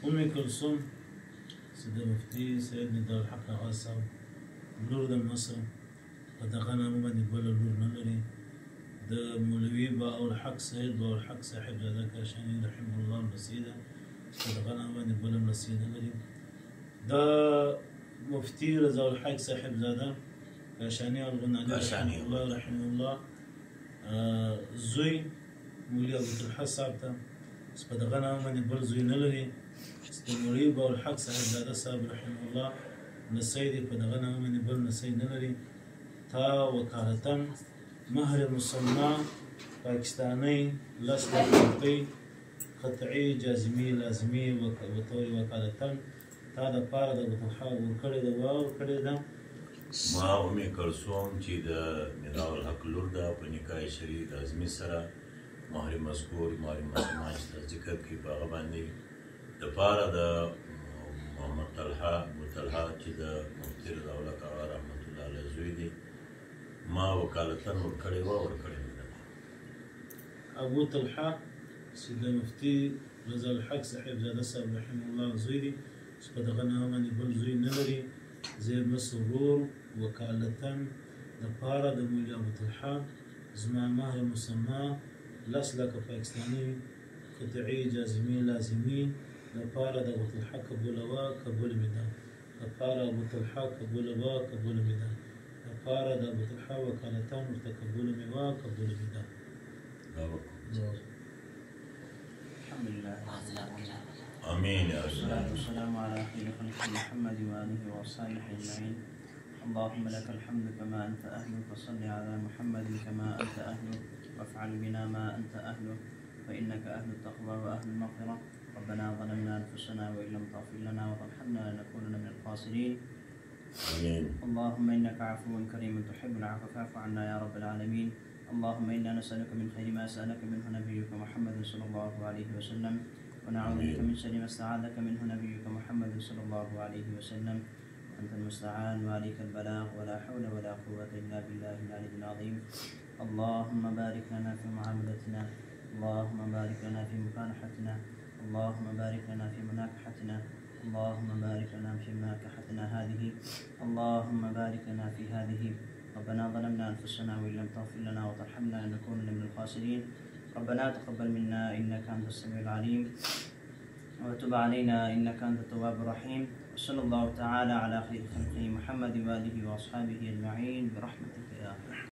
أم كلثوم سيد مفتي سيد نداء الحق غاصب لور د مصر په دغه نامه باندې بله لور نه لري. د مولوي باالحق سید باالحق صاحب زاده کاشاني رحمه الله لمسۍ ده چې په دغه نامه باندې بله لمسۍ نه لري. د مفتي رضا الحق صاحب زاده کاشاني الغنالي رحمه الله زوی مولوي ابوطلحه صاحب ته چې په دغه نامه باندې بل زوی نه لري. د مولوي باالحق صاحب زاده صاحب رحمه الله نسۍ دی، په دغه نامه باندې بل نسۍ نه لري. تا وکالتا مهر مسلمه پاکستانی 10 لک روپۍ قطعي جازمي لازمي وطوري وکالتا تا د پاره د ابوطلحه ورکړې ده ورکړې ده. ما ام کلثوم چې د نداء الحق لور ده په نکاح شریف لازمي سره مهر مذکور مهر مسلمه چې ذکر کړي په هغه باندې د پاره د محمد طلحه ابوطلحه چې د مفتي رضا الله کاغا رحمت الله علیه زوی دی ما وکالتن ورکړې وه ورکړې مې ده. ابوطلحه چې د مفتي رضا الحق صاحب زاده صاحب رحمه الله زوی دی چې په دغه نامه باندې بل زوی نه لري. زه مس ورور وکالتن د پاره د مولوي ابوطلحه زما مهر مسمه 10 لکه پاکستاني قطعي جازمي لازمي د پاره د ابوطلحه قبوله قبول مې ده. د پاره ابوطلحه قبوله قبول مې ده. د پاره د ابوطلحه وکالتان ورته قبول مې قبول مې ده. الحمد لله امين يا رب. والصلاة والسلام على خير خلق محمد وآله وصحبه أجمعين. اللهم لك الحمد كما أنت أهله، فصل على محمد كما أنت أهله، وافعل بنا ما أنت أهله، فإنك أهل التقوى وأهل المغفرة. ربنا ظلمنا أنفسنا وإن لم تغفر لنا وترحمنا لنكونن من الخاسرين. امين. اللهم إنك عفو كريم تحب العفو فاعف عنا يا رب العالمين. اللهم إنا نسألك من خير ما سألك منه نبيك محمد صلى الله عليه وسلم، ونعوذ بك من شر ما استعاذك منه نبيك محمد صلى الله عليه وسلم. وأنت المستعان وعليك البلاغ ولا حول ولا قوة إلا بالله العلي العظيم. اللهم بارك لنا في معاملتنا، اللهم بارك لنا في مكانحتنا، اللهم بارك لنا في مناكحتنا، اللهم بارك لنا في مناكحتنا هذه، اللهم بارك لنا في هذه. ربنا ظلمنا أنفسنا وإن لم تغفر لنا وترحمنا لنكونن من الخاسرين. ربنا تقبل منا إنك أنت السميع العليم، وتب علينا إنك أنت التواب الرحيم. وصلى الله تعالى على خير خلقه محمد وآله وأصحابه أجمعين برحمتك يا أرحم